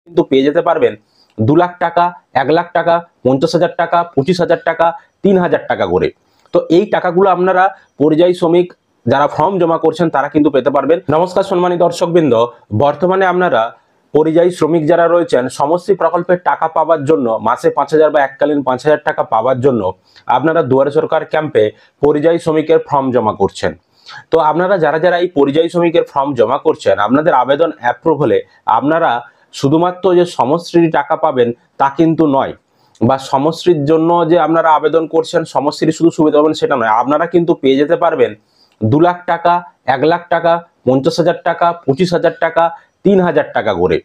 কিন্তু পেয়ে যেতে পারবেন 2 লাখ টাকা, 1 লাখ টাকা, 50,000 টাকা, 25,000 টাকা, 3,000 টাকা করে। তো এই টাকাগুলো আপনারা পরিযায়ী শ্রমিক যারা ফর্ম জমা করছেন তারা কিন্তু পেতে পারবেন। নমস্কার সম্মানিত দর্শকবৃন্দ, বর্তমানে আপনারা পরিযায়ী শ্রমিক যারা রয়েছেন সমষ্টি প্রকল্পের টাকা পাওয়ার জন্য মাসে 5,000 বা এককালীন 5,000 টাকা পাওয়ার জন্য আপনারা দুয়ারে সরকার ক্যাম্পে পরিযায়ী শ্রমিকের ফর্ম জমা করছেন। তো আপনারা যারা যারা এই পরিযায়ী শ্রমিকের ফর্ম জমা করছেন, আপনাদের আবেদন অ্যাপ্রুভ হলে আপনারা শুধুমাত্র যে সমশ্রী টাকা পাবেন তা কিন্তু নয়, বা সমশ্রীর জন্য যে আপনারা আবেদন করছেন সমশ্রী শুধু সুবিধা পাবেন সেটা নয়, আপনারা কিন্তু পেয়ে যেতে পারবেন 2 লাখ টাকা, 1 লাখ টাকা, 50,000 টাকা, 25,000 টাকা, 3,000 টাকা করে।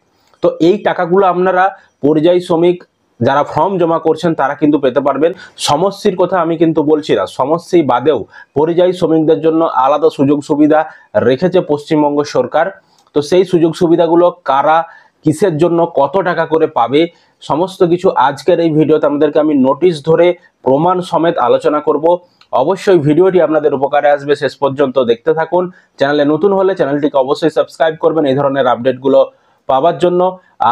তো এই টাকাগুলো আপনারা পরিযায়ী শ্রমিক যারা ফর্ম জমা করছেন তারা কিন্তু পেতে পারবেন। সমশ্রীর কথা আমি কিন্তু বলছি না, সমশ্রী বাদেও পরিযায়ী শ্রমিকদের জন্য আলাদা সুযোগ সুবিধা রেখেছে পশ্চিমবঙ্গ সরকার। তো সেই সুযোগ সুবিধাগুলো কারা, কিসের জন্য, কত টাকা করে পাবে, সমস্ত কিছু আজকের এই ভিডিওতে আমাদেরকে আমি নোটিশ ধরে প্রমাণ সমেত আলোচনা করব। অবশ্যই ভিডিওটি আপনাদের উপকারে আসবে, শেষ পর্যন্ত দেখতে থাকুন। চ্যানেলে নতুন হলে চ্যানেলটিকে অবশ্যই সাবস্ক্রাইব করবেন এই ধরনের আপডেটগুলো পাওয়ার জন্য।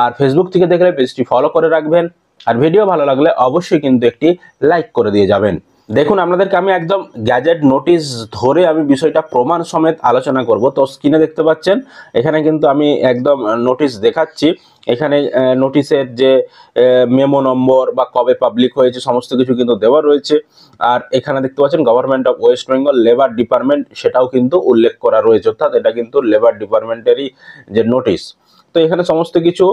আর ফেসবুক থেকে দেখলে পেজটি ফলো করে রাখবেন। আর ভিডিও ভালো লাগলে অবশ্যই কিন্তু একটি লাইক করে দিয়ে যাবেন। দেখুন, আপনাদেরকে আমি একদম গ্যাজেট নোটিশ ধরে আমি বিষয়টা প্রমাণ সমেত আলোচনা করব। তো স্ক্রিনে দেখতে পাচ্ছেন এখানে কিন্তু আমি একদম নোটিশ দেখাচ্ছি। এখানে নোটিশের যে মেমো নম্বর বা কবে পাবলিক হয়েছে সমস্ত কিছু কিন্তু দেওয়া রয়েছে। আর এখানে দেখতে পাচ্ছেন government of West Bengal labour department সেটাও কিন্তু উল্লেখ করা রয়েছে, অর্থাৎ এটা কিন্তু লেবার ডিপার্টমেন্টেরই যে নোটিশ। তো এখানে সমস্ত কিছু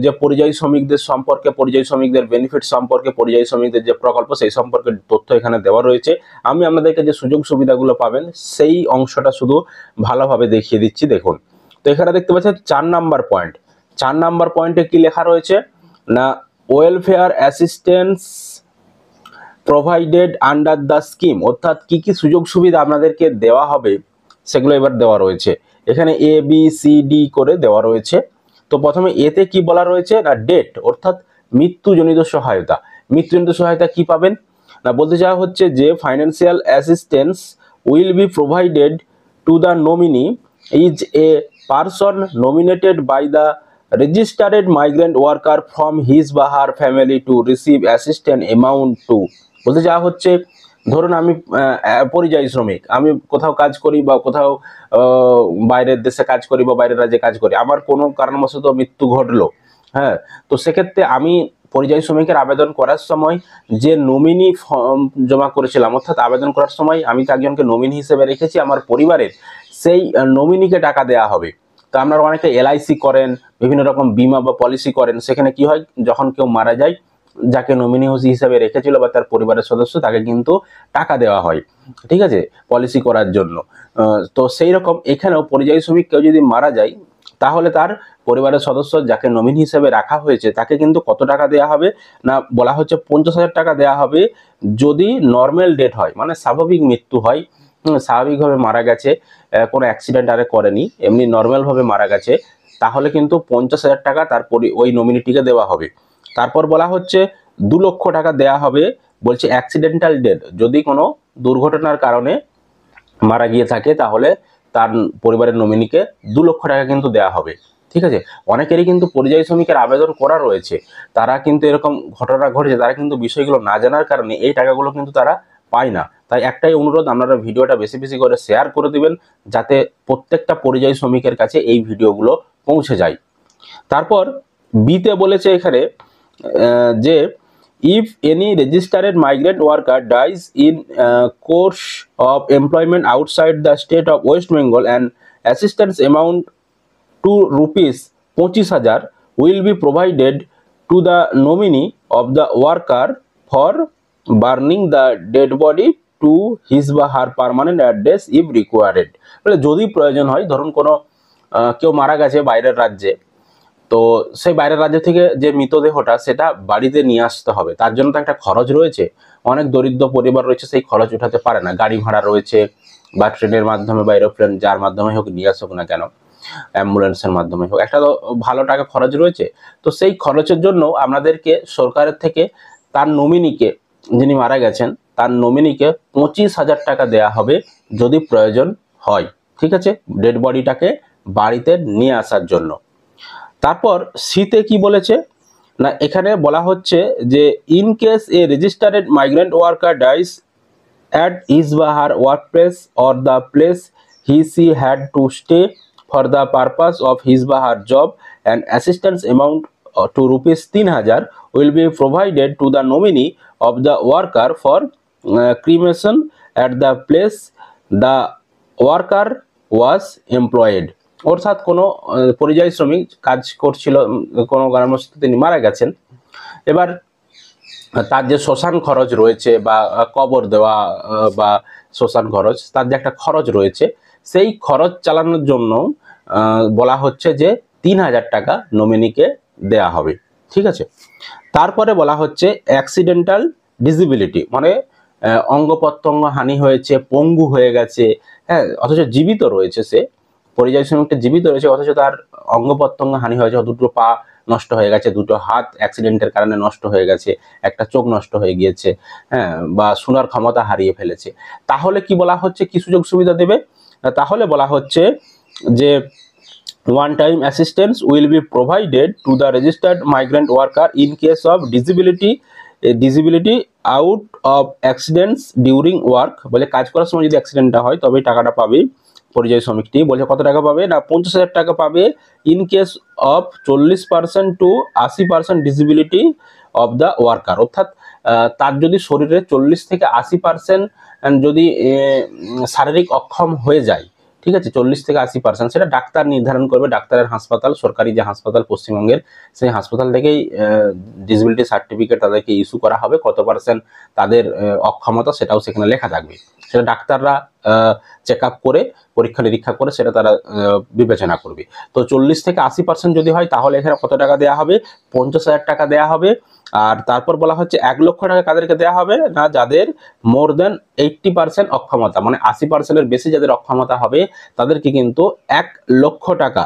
যে পরিযায়ী শ্রমিকদের সম্পর্কে, পরিযায়ী শ্রমিকদের বেনিফিট সম্পর্কে, পরিযায়ী শ্রমিকদের যে প্রকল্প সেই সম্পর্কে তথ্য এখানে দেওয়া রয়েছে। আমি আপনাদেরকে যে সুযোগ সুবিধাগুলো পাবেন সেই অংশটা শুধু ভালোভাবে দেখিয়ে দিচ্ছি। দেখুন, তো এখানে দেখতে পাচ্ছেন 4 নাম্বার পয়েন্ট। 4 নাম্বার পয়েন্টে কি লেখা রয়েছে না, welfare assistance provided under the scheme, অর্থাৎ কি কি সুযোগ সুবিধা আপনাদেরকে দেওয়া হবে সেগুলো এবার দেওয়া রয়েছে। এখানে এ বি সি ডি করে দেওয়া রয়েছে। তো প্রথমে এতে কি বলা রয়েছে না, ডেট অর্থাৎ মৃত্যুজনিত সহায়তা। মৃত্যুজনিত সহায়তা কি পাবেন না, বলতে চাওয়া হচ্ছে যে financial assistance will be provided to the nominee is a person nominated by the registered migrant worker from his বা her family to receive assistant amount too. বলতে চাওয়া হচ্ছে, ধরুন আমি পরিযায়ী শ্রমিক, আমি কোথাও কাজ করি বা কোথাও বাইরের দেশে কাজ করি বা বাইরের রাজ্যে কাজ করি, আমার কোনো কারণবশত মৃত্যু ঘটলো, হ্যাঁ, তো সেক্ষেত্রে আমি পরিযায়ী শ্রমিকের আবেদন করার সময় যে নমিনি ফর্ম জমা করেছিলাম, অর্থাৎ আবেদন করার সময় আমি তো একজনকে নমিনি হিসেবে রেখেছি আমার পরিবারের, সেই নমিনিকে টাকা দেওয়া হবে। তো আপনারা অনেকে এলআইসি করেন, বিভিন্ন রকম বিমা বা পলিসি করেন, সেখানে কি হয় যখন কেউ মারা যায় যাকে নমিনি হিসেবে রেখেছিল বা তার পরিবারের সদস্য তাকে কিন্তু টাকা দেওয়া হয়, ঠিক আছে, পলিসি করার জন্য। তো সেই রকম এখানেও পরিযায়ী শ্রমিক কেউ যদি মারা যায় তাহলে তার পরিবারের সদস্য যাকে নমিনি হিসেবে রাখা হয়েছে তাকে কিন্তু কত টাকা দেওয়া হবে না, বলা হচ্ছে 50,000 টাকা দেওয়া হবে যদি নর্মাল ডেথ হয়, মানে স্বাভাবিক মৃত্যু হয়, স্বাভাবিকভাবে মারা গেছে, কোনো অ্যাক্সিডেন্ট আরে করেনি, এমনি নর্মালভাবে মারা গেছে, তাহলে কিন্তু 50,000 টাকা তার ওই নমিনিটিকে দেওয়া হবে। তারপর বলা হচ্ছে 2 লক্ষ টাকা দেওয়া হবে, বলছে অ্যাক্সিডেন্টাল ডেথ, যদি কোনো দুর্ঘটনার কারণে মারা গিয়ে থাকে তাহলে তার পরিবারের নমিনিকে 2 লক্ষ টাকা কিন্তু দেওয়া হবে, ঠিক আছে। অনেকেরই কিন্তু পরিযায়ী শ্রমিকের আবেদন করা রয়েছে, তারা কিন্তু এরকম ঘটনা ঘটেছে, তারা কিন্তু বিষয়গুলো না জানার কারণে এই টাকাগুলো কিন্তু তারা পায় না। তাই একটাই অনুরোধ, আপনারা ভিডিওটা বেশি বেশি করে শেয়ার করে দিবেন যাতে প্রত্যেকটা পরিযায়ী শ্রমিকের কাছে এই ভিডিওগুলো পৌঁছে যায়। তারপর বিতে বলেছে এখানে যে if any registered migrant worker dies in course of employment outside the state of West Bengal, and assistance amount to rupees 25,000 will be provided to the nominee of the worker for burning the dead body to his বা her permanent address if required। বলে যদি প্রয়োজন হয়, ধরুন কোনো কেউ মারা গেছে বাইরের রাজ্যে, তো সেই বাইরের রাজ্য থেকে যে মৃতদেহটা সেটা বাড়িতে নিয়ে আসতে হবে, তার জন্য তো একটা খরচ রয়েছে। অনেক দরিদ্র পরিবার রয়েছে সেই খরচ উঠাতে পারে না, গাড়ি ভাড়া রয়েছে বা ট্রেনের মাধ্যমে বা এরোপ্লেন যার মাধ্যমে হোক নিয়ে আসুক না কেন, অ্যাম্বুলেন্সের মাধ্যমে হোক, একটা তো ভালো টাকা খরচ রয়েছে। তো সেই খরচের জন্য আপনাদেরকে সরকারের থেকে তার নমিনিকে, যিনি মারা গেছেন তার নমিনিকে 25,000 টাকা দেওয়া হবে যদি প্রয়োজন হয়, ঠিক আছে, ডেড বডিটাকে বাড়িতে নিয়ে আসার জন্য। তারপর সিতে কি বলেছে না, এখানে বলা হচ্ছে যে in case a registered migrant worker dies at his বা her workplace or the place he she had to stay for the purpose of his বা her job, and assistance amount to rupees 3000 will be provided to the nominee of the worker for cremation at the place the worker was employed। অর্থাৎ কোনো পরিযায়ী শ্রমিক কাজ করছিল কোনো কর্মস্থলে, তিনি মারা গেছেন, এবার তার যে শ্মশান খরচ রয়েছে বা কবর দেওয়া বা শ্মশান খরচ, তার যে একটা খরচ রয়েছে, সেই খরচ চালানোর জন্য বলা হচ্ছে যে 3000 টাকা নমিনিকে দেয়া হবে। ঠিক আছে, তারপরে বলা হচ্ছে অ্যাক্সিডেন্টাল ডিসেবিলিটি, মানে অঙ্গ প্রত্যঙ্গ হানি হয়েছে, পঙ্গু হয়ে গেছে, হ্যাঁ, অথচ জীবিত রয়েছে, সে পরিযায়ী শ্রমিকটা জীবিত রয়েছে অথচ তার অঙ্গ প্রত্যঙ্গ হানি হয়েছে, দুটো পা নষ্ট হয়ে গেছে, দুটো হাত অ্যাক্সিডেন্টের কারণে নষ্ট হয়ে গেছে, একটা চোখ নষ্ট হয়ে গিয়েছে, হ্যাঁ, বা শোনার ক্ষমতা হারিয়ে ফেলেছে, তাহলে কি বলা হচ্ছে, কি সুযোগ সুবিধা দেবে? তাহলে বলা হচ্ছে যে one time assistance will be provided to the registered migrant worker in case of disability out of accidents during work। বলে কাজ করার সময় যদি অ্যাক্সিডেন্টটা হয় তবে টাকাটা পাবে পরিযায়ী শ্রমিকটি। বলছে কত টাকা পাবে না 50,000 টাকা পাবে in case of 40% to 80% disability of the worker. অর্থাৎ তার যদি শরীরে 40 থেকে 80% যদি শারীরিক অক্ষম হয়ে যায়, ঠিক আছে, 40 থেকে 80%, সেটা ডাক্তার নির্ধারণ করবে, ডাক্তারের হাসপাতাল, সরকারি যে হাসপাতাল পশ্চিমবঙ্গের, সেই হাসপাতাল থেকেই ডিসেবিলিটি সার্টিফিকেট তাদেরকে ইস্যু করা হবে, কত পার্সেন্ট তাদের অক্ষমতা সেটাও সেখানে লেখা থাকবে, সেটা ডাক্তাররা চেক আপ করে, পরীক্ষা নিরীক্ষা করে সেটা তারা বিবেচনা করবে। তো 40 থেকে 80% যদি হয় তাহলে এখানে কত টাকা দেওয়া হবে, 50,000 টাকা দেওয়া হবে। আর তারপর বলা হচ্ছে 1 লক্ষ টাকা কাদেরকে দেওয়া হবে না, যাদের মোর দেন 80% অক্ষমতা, মানে 80%-এর বেশি যাদের অক্ষমতা হবে তাদেরকে কিন্তু 1 লক্ষ টাকা,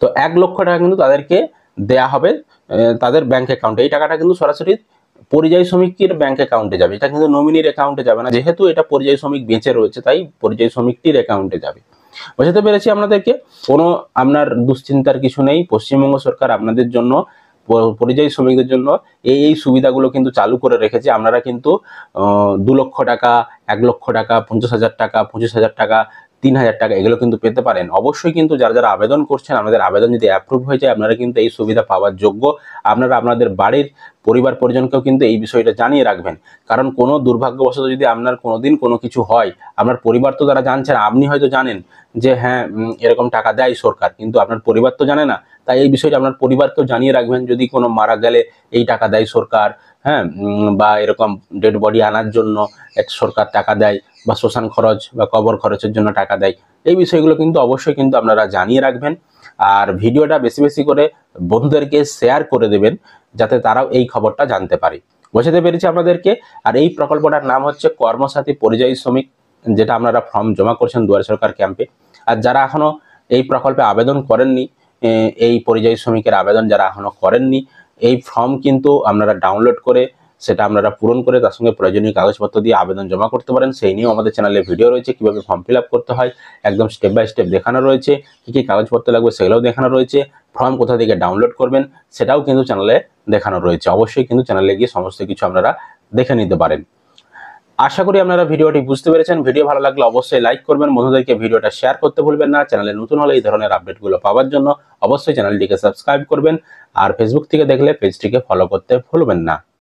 তো 1 লক্ষ টাকা কিন্তু তাদেরকে দেয়া হবে তাদের ব্যাংক অ্যাকাউন্টে। এই টাকাটা কিন্তু সরাসরি পরিযায়ী শ্রমিকের ব্যাংক অ্যাকাউন্টে যাবে, এটা কিন্তু নমিনির অ্যাকাউন্টে যাবে না, যেহেতু এটা পরিযায়ী শ্রমিক বেঁচে রয়েছে তাই পরিযায়ী শ্রমিকটির অ্যাকাউন্টে যাবে। বুঝতে পেরেছি আপনাদেরকে? কোনো আপনার দুশ্চিন্তার কিছু নেই, পশ্চিমবঙ্গ সরকার আপনাদের জন্য, পরিযায়ী শ্রমিকদের জন্য এই সুবিধাগুলো কিন্তু চালু করে রেখেছে। আপনারা কিন্তু 2 লক্ষ টাকা, 1 লক্ষ টাকা, 50,000 টাকা, 25,000 টাকা, 3,000 টাকা এগুলো কিন্তু পেতে পারেন। অবশ্যই কিন্তু যারা যারা আবেদন করছেন, আপনাদের আবেদন যদি অ্যাপ্রুভ হয়ে যায় আপনারা কিন্তু এই সুবিধা পাওয়ার যোগ্য। আপনারা আপনাদের বাড়ির পরিবার পরিজনকেও কিন্তু এই বিষয়টা জানিয়ে রাখবেন, কারণ কোনো দুর্ভাগ্যবশত যদি আপনার কোনোদিন কোনো কিছু হয়, আপনার পরিবার তো তারা জানছেন, আপনি হয়তো জানেন যে হ্যাঁ এরকম টাকা দেয় সরকার, কিন্তু আপনার পরিবার তো জানে না, তাই এই বিষয়টা আপনার পরিবারকেও জানিয়ে রাখবেন। যদি কোনো মারা গেলে এই টাকা দেয় সরকার, হ্যাঁ, বা এরকম ডেড বডি আনার জন্য সরকার টাকা দেয়, বা শ্মশান খরচ বা কবর খরচের জন্য টাকা দেয়, এই বিষয়গুলো কিন্তু অবশ্যই কিন্তু আপনারা জানিয়ে রাখবেন। আর ভিডিওটা বেশি বেশি করে বন্ধুদেরকে শেয়ার করে দেবেন, যাতে তারাও এই খবরটা জানতে পারে। বুঝতে পেরেছি আপনাদেরকে? আর এই প্রকল্পটার নাম হচ্ছে কর্মসাথী পরিযায়ী শ্রমিক, যেটা আপনারা ফর্ম জমা করছেন দুয়ারে সরকার ক্যাম্পে। আর যারা এখনো এই প্রকল্পে আবেদন করেননি, এই পরিযায়ী শ্রমিকের আবেদন যারা এখনো করেননি, এই ফর্ম কিন্তু আপনারা ডাউনলোড করে সেটা আপনারা পূরণ করে তার সঙ্গে প্রয়োজনীয় কাগজপত্র দিয়ে আবেদন জমা করতে পারেন। সেই নিয়েও আমাদের চ্যানেলে ভিডিও রয়েছে, কিভাবে ফর্ম ফিল আপ করতে হয় একদম স্টেপ বাই স্টেপ দেখানো রয়েছে, কী কী কাগজপত্র লাগবে সেগুলোও দেখানো রয়েছে, ফর্ম কোথা থেকে ডাউনলোড করবেন সেটাও কিন্তু চ্যানেলে দেখানো রয়েছে। অবশ্যই কিন্তু চ্যানেলে গিয়ে সমস্ত কিছু আপনারা দেখে নিতে পারেন। আশা করি আপনারা ভিডিওটি বুঝতে পেরেছেন। ভিডিও ভালো লাগলে অবশ্যই লাইক করবেন, বন্ধুদেরকে ভিডিওটা শেয়ার করতে ভুলবেন না। চ্যানেলে নতুন হলে এই ধরনের আপডেটগুলো পাওয়ার জন্য অবশ্যই চ্যানেলটিকে সাবস্ক্রাইব করবেন, আর ফেসবুক থেকে দেখলে পেজটিকে ফলো করতে ভুলবেন না।